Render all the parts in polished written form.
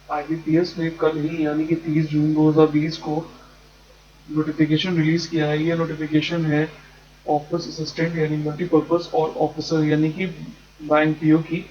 IBPS ने कल ही यानी कि 30 जून 2020 को नोटिफिकेशन रिलीज किया है। ये नोटिफिकेशन है ऑफिस असिस्टेंट यानी मल्टीपर्पज और ऑफिसर यानी कि बैंक पीओ की।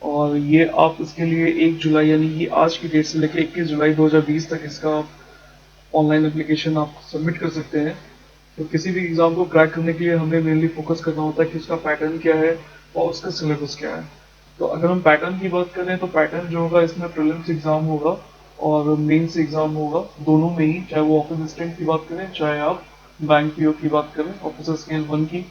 और ये आप इसके लिए 1 जुलाई यानी कि आज की डेट से लेकर 21 जुलाई 2020 तक इसका ऑनलाइन एप्लीकेशन आप सबमिट कर सकते हैं। तो किसी भी एग्जाम को क्रैक करने के लिए हमें मेनली फोकस करना होता है कि उसका पैटर्न क्या है और उसका सिलेबस क्या है। तो अगर हम पैटर्न की बात करें तो पैटर्न जो होगा इसमें प्रीलिम्स एग्जाम होगा और मेंस एग्जाम होगा दोनों में ही, चाहे वो ऑफिस असिस्टेंट की बात करें चाहे आप बैंक पीओ की बात करें ऑफिसर स्केल 1 की।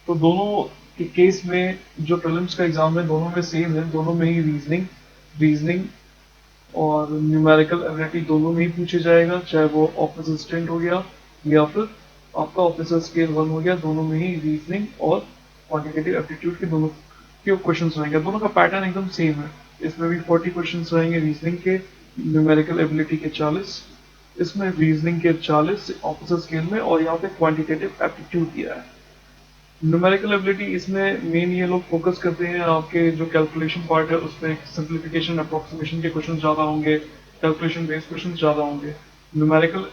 तो दोनों के केस में जो प्रीलिम्स का एग्जाम है दोनों में सेम है, दोनों में ही रीजनिंग रीजनिंग और न्यूमेरिकल एबिलिटी दोनों में ही पूछे जाएगा, चाहे वो ऑफिस असिस्टेंट हो गया या फिर आपका ऑफिसर स्केल 1 हो गया। दोनों में ही रीजनिंग और क्वांटिटेटिव एप्टीट्यूड के दोनों के क्वेश्चंस रहेंगे। दोनों का पैटर्न एकदम सेम है। इसमें भी 40 क्वेश्चंस रहेंगे रीजनिंग के, न्यूमेरिकल एबिलिटी के 40, इसमें रीजनिंग के 40 ऑफिसर स्केल में, और यहाँ पे क्वांटिटेटिव एप्टीट्यूड दिया है। न्यूमेरिकल एबिलिटी इसमें मेन ये लोग फोकस करते हैं आपके जो कैलकुलेशन पार्ट है उसमें सिंप्लीफिकेशन अप्रोक्सीमेशन के क्वेश्चन ज़्यादा होंगे, कैलकुलेशन बेस्ड क्वेश्चन ज़्यादा होंगे। न्यूमेरिकल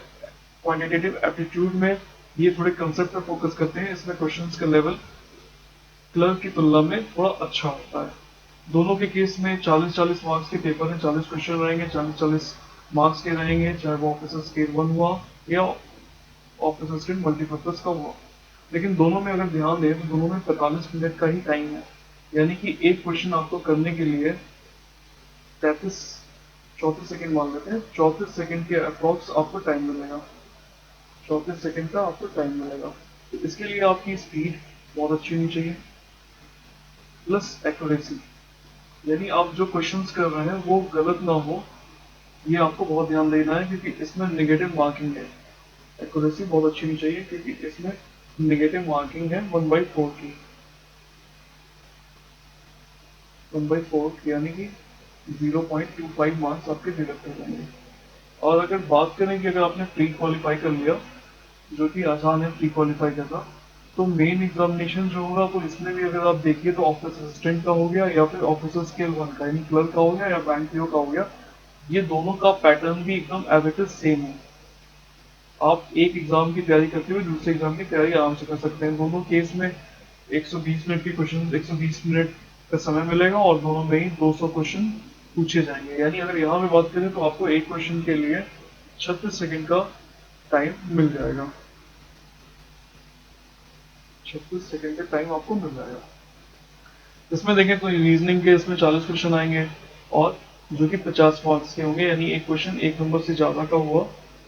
क्वांटिटेटिव एप्टीट्यूड में ये थोड़े कंसेप्ट पर फोकस करते हैं, इसमें क्वेश्चंस का लेवल क्लर्क की तुलना में थोड़ा अच्छा होता है। दोनों के केस में 40-40 मार्क्स के पेपर हैं, 40 क्वेश्चन रहेंगे, 40-40 मार्क्स के रहेंगे, चाहे वो ऑफिसर स्केल 1 हुआ या ऑफिस असिस्टेंट मल्टीपर्पज का हुआ। लेकिन दोनों में अगर ध्यान दें तो दोनों में 45 मिनट का ही टाइम है, यानी कि एक क्वेश्चन आपको करने के लिए 33 34 सेकंड मान लेते हैं, 34 सेकंड के अप्रॉक्स आपको टाइम मिलेगा, 34 सेकंड का आपको टाइम मिलेगा। तो इसके लिए आपकी स्पीड बहुत अच्छी होनी चाहिए प्लस एक्यूरेसी, यानी आप जो क्वेश्चंस कर रहे हैं वो गलत ना हो, ये आपको बहुत ध्यान देना है क्योंकि इसमें नेगेटिव मार्किंग है। एक्यूरेसी बहुत अच्छी होनी चाहिए क्योंकि इसमें नेगेटिव मार्किंग है 1/4 की, 1/4 यानी कि 0.25 मार्क्स आपके डिडक्ट हो जाएंगे। और अगर बात करें कि अगर आपने प्री क्वालिफाई कर लिया, जो कि आसान है प्री क्वालिफाई करना, तो मेन एग्जामिनेशन जो होगा तो इसमें भी अगर आप देखिए तो ऑफिस असिस्टेंट का हो गया या फिर ऑफिसर स्केल 1 का यानी क्लर्क का हो गया या बैंक पीओ का हो गया, ये दोनों का पैटर्न भी एकदम एज इट इज सेम है। आप एक एग्जाम की तैयारी करते हुए दूसरे एग्जाम की तैयारी आराम से कर सकते हैं। दोनों केस में 120 मिनट के क्वेश्चन, 120 मिनट का समय मिलेगा और दोनों में ही 200 क्वेश्चन पूछे जाएंगे। यानी अगर यहाँ पे बात करें तो आपको एक क्वेश्चन के लिए 36 सेकंड का टाइम मिल जाएगा, 36 सेकंड का टाइम आपको मिल जाएगा। इसमें देखें तो रीजनिंग के इसमें 40 क्वेश्चन आएंगे और जो कि 50 मार्क्स के होंगे, यानी एक क्वेश्चन एक नंबर से ज्यादा का हुआ।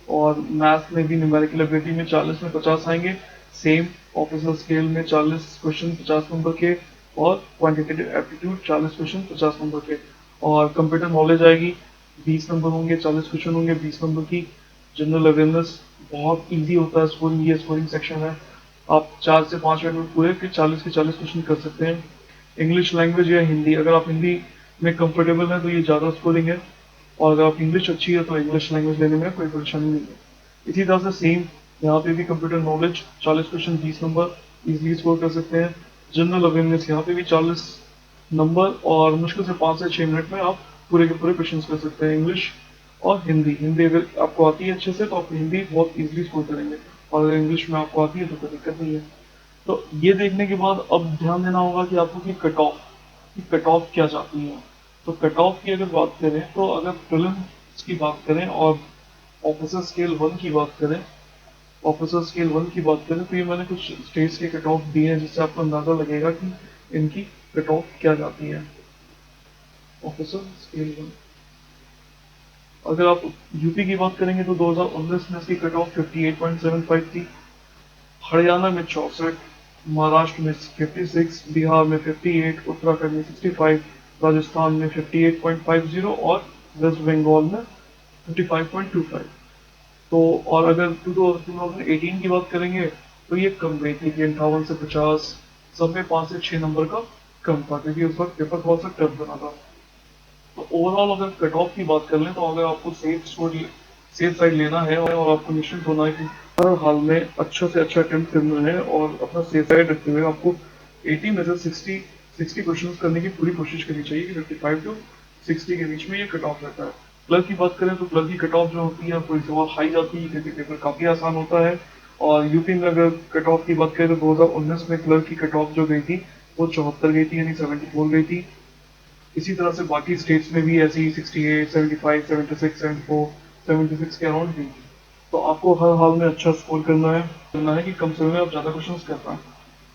और मैथ में भी न्यूमेरिकल एबिलिटी में 40 में 50 आएंगे, सेम ऑफिसर स्केल में 40 क्वेश्चन 50 नंबर के, और क्वांटिटेटिव एप्टीट्यूड 40 क्वेश्चन 50 नंबर के। और कंप्यूटर नॉलेज आएगी, 20 नंबर होंगे, 40 क्वेश्चन होंगे 20 नंबर की। जनरल अवेयरनेस बहुत इजी होता है, स्कोरिंग ये स्कोरिंग सेक्शन है, आप 4 से 5 मिनट में पूरे के 40 के 40 क्वेश्चन कर सकते हैं। इंग्लिश लैंग्वेज या हिंदी, अगर आप हिंदी में कंफर्टेबल हैं तो ये ज़्यादा स्कोरिंग है, और अगर आप इंग्लिश अच्छी है तो इंग्लिश लैंग्वेज लेने में कोई परेशानी नहीं है। इसी तरह से सेम यहाँ पे भी computer knowledge 40 question 20 number easily score कर सकते हैं। जनरल अवेयरनेस यहाँ पे भी 40 नंबर और मुश्किल से 5 से 6 मिनट में आप पूरे के पूरे क्वेश्चन कर सकते हैं। इंग्लिश और हिंदी, हिंदी अगर आपको आती है अच्छे से तो आप हिंदी बहुत इजीली स्कोर करेंगे, और अगर इंग्लिश में आपको आती है तो कोई दिक्कत नहीं है। तो ये देखने के बाद अब ध्यान देना होगा कि आपको की कट ऑफ क्या चाहती है। तो कट ऑफ की अगर बात करें तो अगर प्रीलिम्स की बात करें और ऑफिसर स्केल 1 की बात करें, ऑफिसर स्केल 1 की बात करें तो ये मैंने कुछ स्टेट्स के कट ऑफ दिए हैं जिससे आपको अंदाजा लगेगा कि इनकी कट ऑफ क्या जाती है। ऑफिसर स्केल 1, अगर आप यूपी की बात करेंगे तो 2019 में इसकी कट ऑफ 58.75 थी, हरियाणा में 64, महाराष्ट्र में 56, बिहार में 58, उत्तराखंड में 65, राजस्थान में 58.50 और वेस्ट बंगाल में 55.25। तो और अगर 2018 की बात करेंगे तो ये कम गई थी कि 58 से 50, सब में 5 से 6 नंबर का कम था क्योंकि उस वक्त पेपर थोड़ा सा टफ बना था। तो ओवरऑल अगर कट ऑफ की बात कर लें तो अगर आपको सेफ साइड लेना है और आपको निश्चिंत होना है कि हर हाल में अच्छा से अच्छा अटेम्प्ट करना है और अपना सेफ साइड रखते हुए आपको 80 में से 60 क्वेश्चंस करने की पूरी कोशिश करनी चाहिए कि 55 टू 60 के बीच में ये कट ऑफ रहता है। क्लर्क की बात करें तो क्लर्क की कट ऑफ जो होती है थोड़ी सी और हाई जाती है क्योंकि पेपर काफ़ी आसान होता है। और यूपी में अगर कट ऑफ की बात करें तो 2019 में क्लर्क की कट ऑफ जो गई थी वो 74 गई थी, यानी 74 गई थी। इसी तरह से बाकी स्टेट्स में भी ऐसी 68, 75, 76, 74, 76 के अराउंड गई थी। तो आपको हर हाल में अच्छा स्कोर करना है कि कम समय में आप ज़्यादा क्वेश्चन कर पाएं।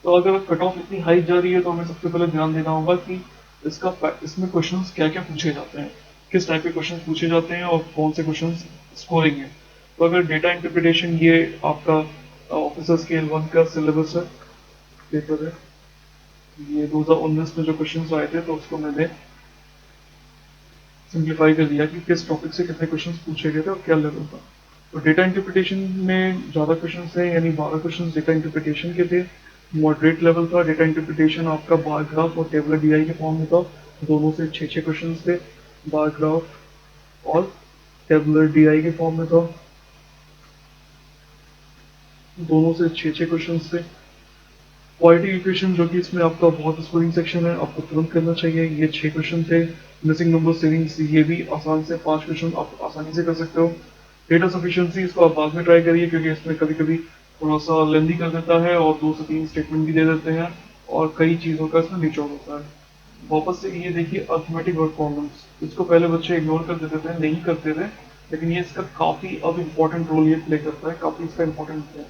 तो अगर कट ऑफ इतनी हाई जा रही है तो हमें सबसे पहले ध्यान देना होगा कि इसमें क्वेश्चंस क्या क्या पूछे जाते हैं, किस टाइप के क्वेश्चंस पूछे जाते हैं और कौन से क्वेश्चंस स्कोरिंग है। तो अगर डेटा इंटरप्रिटेशन ये आपका ऑफिसर स्केल 1 का सिलेबस है, पेपर है, ये 2019 में जो क्वेश्चंस आए थे तो उसको मैंने सिंप्लीफाई कर दिया कि किस टॉपिक से कितने क्वेश्चंस पूछे गए थे और क्या लेवल था। तो डेटा इंटरप्रिटेशन में ज़्यादा क्वेश्चंस थे, यानी 12 क्वेश्चंस डेटा इंटरप्रिटेशन के थे। मॉडरेट लेवल था। डेटा इंटरप्रिटेशन आपका बार ग्राफ और टेबलर डीआई के फॉर्म में था। दोनों से 6-6 क्वेश्चंस थे, बार ग्राफ और टेबलर डीआई के फॉर्म में था। दोनों से 6-6 क्वेश्चंस थे। क्वालिटी इक्वेशन जो कि इसमें आपका बहुत स्कोरिंग सेक्शन है, आपको तुरंत करना चाहिए। ये 6 क्वेश्चन थे। मिसिंग नंबर सीरीज, ये भी आसान से 5 क्वेश्चन आप आसानी से कर सकते हो। डेटा सफिशिएंसी इसको आप बाद में ट्राई करिए क्योंकि इसमें कभी कभी थोड़ा सा लेंदी कर देता है और 2 से 3 स्टेटमेंट भी दे देते हैं और कई चीज़ों का इसमें निचोड़ होता है। वापस से ये देखिए अर्थमेटिक वर्क प्रॉब्लम्स, इसको पहले बच्चे इग्नोर कर देते थे, नहीं करते थे, लेकिन ये इसका काफ़ी अब इम्पोर्टेंट रोल ये प्ले करता है, काफ़ी इसका इम्पोर्टेंट है।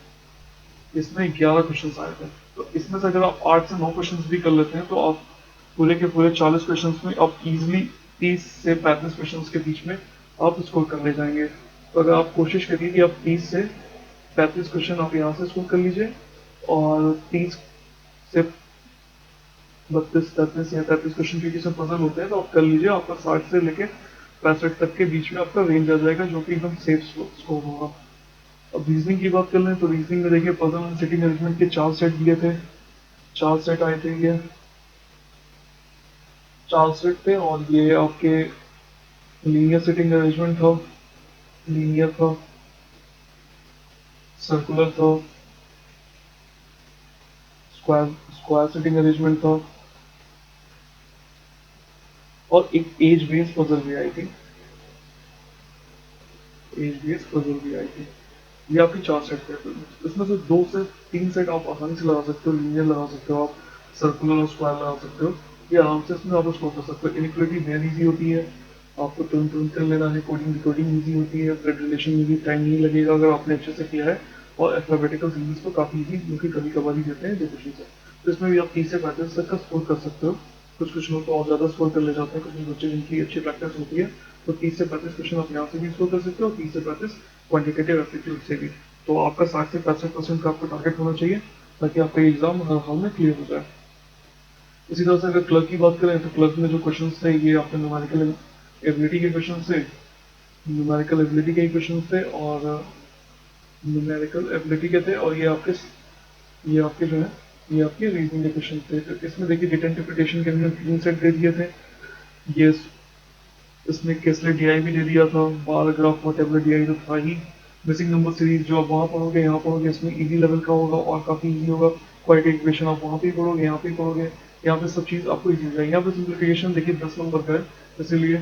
इसमें 11 क्वेश्चन आए थे। तो इसमें से अगर आप 8 से 9 क्वेश्चन भी कर लेते हैं तो आप पूरे के पूरे 40 क्वेश्चन में आप इजिली 30 से 35 क्वेश्चन के बीच में आप स्कोर कर ले जाएंगे। तो अगर आप कोशिश करिए कि आप 30 से 35 क्वेश्चन आप यहाँ से स्कोर कर लीजिए और 30 से 32, 33 या 33 क्वेश्चन के जिसमें पजल होते हैं तो आप कर लीजिए। आपका 60 से लेके 65 तक के बीच में आपका रेंज आ जाएगा जो कि एकदम सेफ स्कोर होगा। अब रीजनिंग की बात कर लें तो रीजनिंग में देखिए पजल एंड सिटिंग अरेंजमेंट के 4 सेट दिए थे। 4 सेट आए थे, ये 4 सेट थे और ये आपके लीनियर सिटिंग अरेंजमेंट था, लीनियर था, सर्कुलर था, स्क्वायर स्क्वायर सिटिंग अरेंजमेंट था और एक एज बेस्ड पजल भी आई थी। एज बेस्ड पजल भी आई थी। ये आपके 4 सेट थे। तो इसमें से 2 से 3 सेट आप आसानी से लगा सकते हो, लीनियर लगा सकते हो, आप सर्कुलर और स्क्वायर लगा सकते हो। ये आराम से इसमें आप स्कोर कर सकते हो। इनइक्वालिटी वेरी इजी होती है, आपको तुरंत तुरंत कर लेना है। कोडिंग डिकोडिंग इजी होती है, ब्लड रिलेशन में भी टाइम नहीं लगेगा अगर आपने अच्छे से किया है। और अल्फाबेटिकल सीरीज तो काफ़ी इजी, जो कि कभी कभार ही देते हैं जो क्वेश्चन है। तो इसमें भी आप 30 से 35 तक का स्कोर कर सकते हो। कुछ क्वेश्चनों को और ज़्यादा स्कोर कर ले जाते हैं, कुछ बच्चे जिनकी अच्छी प्रैक्टिस होती है तो 30 से 35 क्वेश्चन आप यहाँ से भी स्कोर कर सकते हो, 30 से 35 क्वान्टिटेटिव एप्टीट्यूड से भी। तो आपका 60 से 65% का आपका टारगेट होना चाहिए ताकि आपका एग्जाम हर हाल में क्लियर हो जाए। इसी तरह से अगर क्लर्क की बात करें तो क्लर्क में जो क्वेश्चन थे ये आपके न्यूमेरिकल एबिलिटी के क्वेश्चन थे, न्यूमेरिकल एबिलिटी के क्वेश्चन थे और न्यूमेरिकल एबिलिटी के थे और ये आपके जो है ये आपके रीजनिंग के क्वेश्चन थे। तो इसमें देखिए डेटा इंटरप्रिटेशन के हमने 3 सेट दे दिए थे। ये इसमें केसले डीआई भी दे दिया था, बार ग्राफ और टेबलर डीआई तो था ही। मिसिंग नंबर सीरीज जो आप वहाँ पढ़ोगे यहाँ पढ़ोगे, इसमें इजी लेवल का होगा और काफ़ी इजी होगा। क्वालिटी इक्वेशन आप वहाँ पे ही पढ़ोगे, यहाँ पे ही पढ़ोगे, यहाँ पे सब चीज़ आपको इजी हो जाएगी। यहाँ पे सिंप्लीफिकेशन देखिए 10 नंबर का है, इसीलिए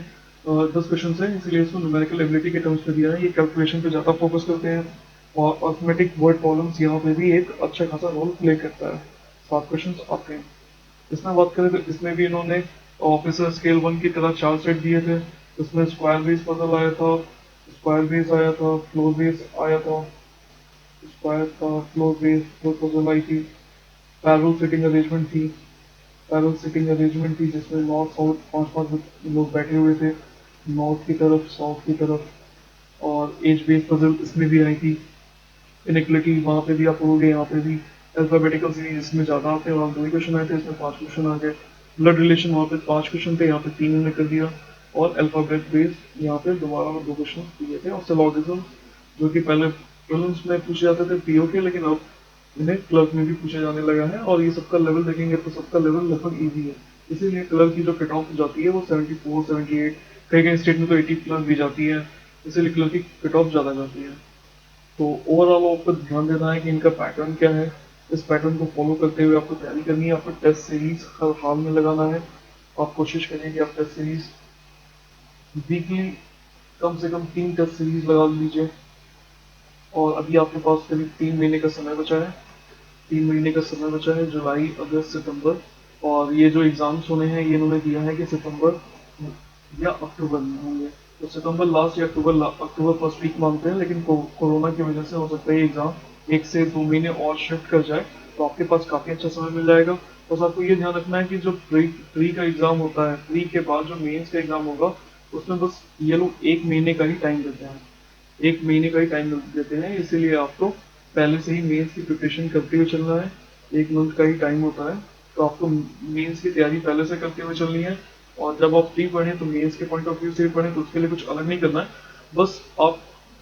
10 क्वेश्चन है, इसीलिए इसको न्यूमेरिकल एबिलिटी के टर्म्स में दिया है। ये कैलकुलेशन पे ज़्यादा फोकस करते हैं और अर्थमेटिक वर्ड प्रॉब्लम्स यहाँ पे भी एक अच्छा खासा रोल प्ले करता है। 7 क्वेश्चन आते हैं। इसमें बात करें तो इसमें भी इन्होंने ऑफिसर स्केल 1 की तरह 4 सेट दिए थे। इसमें स्क्वायर बेस पजल आया था, स्क्वायर बेस आया था, फ्लोर बेस आया था, स्क्वायर था, फ्लोर बेस फ्लोर पजल आई थी, पैरेलल सिटिंग अरेंजमेंट थी, पैरेलल सिटिंग अरेंजमेंट थी जिसमें नॉर्थ साउथ 5-5 लोग बैठे हुए थे, नॉर्थ की तरफ साउथ की तरफ। और एज बेस पजल इसमें भी आई थी। इनइक्वलिटी वहाँ पे भी आप पढ़ोगे, यहाँ पे भी अल्फाबेटिकल सीरीज इसमें ज़्यादा आते हैं, वहाँ 2 ही क्वेश्चन आए थे, इसमें 5 क्वेश्चन आ गए। ब्लड रिलेशन वहाँ पे 5 क्वेश्चन थे, यहाँ पे 3 उन्होंने कर दिया। और अल्फाबेट बेस यहाँ पे दोबारा 2 क्वेश्चन दिए थे। और सिलोगिज्म जो कि पहले प्रीलिम्स में पूछे जाते थे पीओ के, लेकिन अब इन्हें क्लर्क में भी पूछा जाने लगा है। और ये सबका लेवल देखेंगे तो सबका लेवल लगभग ईजी है, इसीलिए क्लर्क की जो कट ऑफ जाती है वो 74, 78, कई कई स्टेट में तो 80 प्लस भी जाती है, इसीलिए क्लर्क की कट ऑफ ज़्यादा जाती है। तो ओवरऑल आपको ध्यान देना है कि इनका पैटर्न क्या है। इस पैटर्न को फॉलो करते हुए आपको तैयारी करनी है। आपको टेस्ट सीरीज हर हाल में लगाना है। आप कोशिश करिए कि आप टेस्ट सीरीज वीकली कम से कम 3 टेस्ट सीरीज लगा लीजिए। और अभी आपके पास करीब 3 महीने का समय बचा है। 3 महीने का समय बचा है, जुलाई अगस्त सितंबर। और ये जो एग्जाम्स होने हैं ये इन्होंने दिया है कि सितंबर या अक्टूबर में होंगे। तो सितंबर लास्ट या अक्टूबर फर्स्ट वीक मानते हैं, लेकिन कोरोना की वजह से हो सकता है ये एग्जाम 1 से 2 महीने और शिफ्ट कर जाए। तो आपके पास काफी अच्छा समय मिल जाएगा। बस आपको ये ध्यान रखना है कि जो प्री का एग्जाम होता है, प्री के बाद जो मेंस का एग्जाम होगा, उसमें बस ये लोग 1 महीने का ही टाइम देते हैं। 1 महीने का ही टाइम देते हैं, इसीलिए आपको पहले से ही मेंस की प्रिपरेशन करते हुए चलना है। 1 मंथ का ही टाइम होता है, तो आपको मेंस की तैयारी पहले से करते हुए चलनी है। और जब आप प्री पढ़ें तो मेंस के पॉइंट ऑफ व्यू से पढ़ें, तो उसके लिए कुछ अलग नहीं करना है। बस आप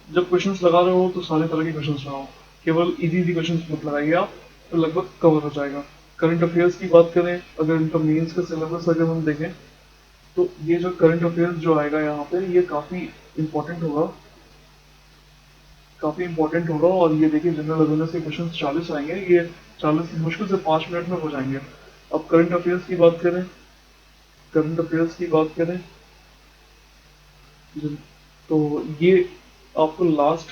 जब क्वेश्चंस लगा रहे हो तो सारे तरह के क्वेश्चंस लगाओ, केवल इजी इजी क्वेश्चंस मत लगाइए आप, तो लगभग कवर हो जाएगा। करंट अफेयर्स की बात करें, अगर इनका मेंस का सिलेबस अगर हम देखें, तो ये जो करंट अफेयर्स जो आएगा यहाँ पे, ये इंपॉर्टेंट होगा काफी इंपॉर्टेंट होगा। और ये देखिए, जनरल अवेयरनेस के क्वेश्चन 40 आएंगे, ये 40 मुश्किल से 5 मिनट में हो जाएंगे। अब करंट अफेयर्स की बात करें तो ये आपको लास्ट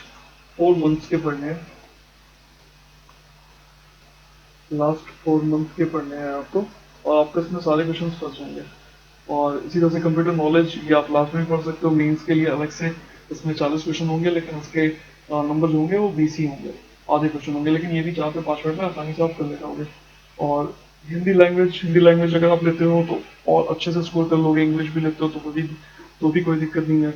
4 मंथ्स के पढ़ने हैं। लास्ट 4 मंथ के पढ़ने हैं आपको, और आपको इसमें सारे क्वेश्चन फंस जाएंगे। और इसी तरह से कंप्यूटर नॉलेज ये आप लास्ट में भी पढ़ सकते हो, मेंस के लिए अलग से इसमें 40 क्वेश्चन होंगे, लेकिन उसके नंबर जो होंगे वो 20 ही होंगे, आधे क्वेश्चन होंगे, लेकिन ये भी 4 से 5 मिनट में आसानी से आप कर ले जाओगे। और हिंदी लैंग्वेज अगर आप लेते हो तो और अच्छे से स्कोर कर लोगे। इंग्लिश भी लेते हो तो भी कोई दिक्कत नहीं है।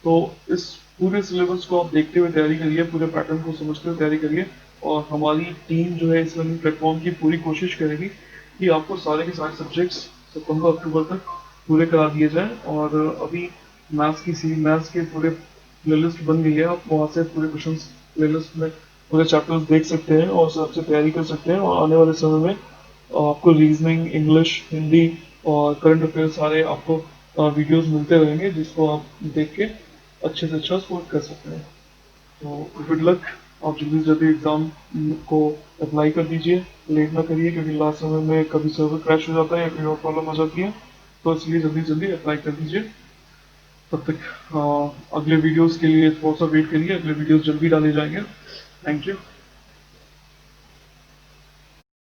तो इस पूरे सिलेबस को आप देखते हुए तैयारी करिए, पूरे पैटर्न को समझते हुए तैयारी करिए। और हमारी टीम जो है इस लर्निंग प्लेटफॉर्म की पूरी कोशिश करेगी कि आपको सारे के सारे सब्जेक्ट्स सितंबर अक्टूबर तक पूरे करा दिए जाएं। और अभी मैथ्स के पूरे प्लेलिस्ट बन गई है, आप वहाँ से पूरे क्वेश्चन प्लेलिस्ट में पूरे चैप्टर्स देख सकते हैं और सबसे तैयारी कर सकते हैं। और आने वाले समय में आपको रीजनिंग, इंग्लिश, हिंदी और करंट अफेयर सारे आपको वीडियोस मिलते रहेंगे, जिसको आप देख के अच्छे से अच्छा स्कोर कर सकते हैं। तो गुड लक। आप जल्दी से जल्दी एग्ज़ाम को अप्लाई कर दीजिए, लेट ना करिए, क्योंकि लास्ट समय में कभी सर्वर क्रैश हो जाता है या कोई और प्रॉब्लम आ जाती है। तो इसलिए जल्दी जल्दी अप्लाई कर दीजिए। तब तक अगले वीडियोस के लिए थोड़ा सा वेट करिए, अगले वीडियोस जल्दी डाले जाएंगे। Thank you.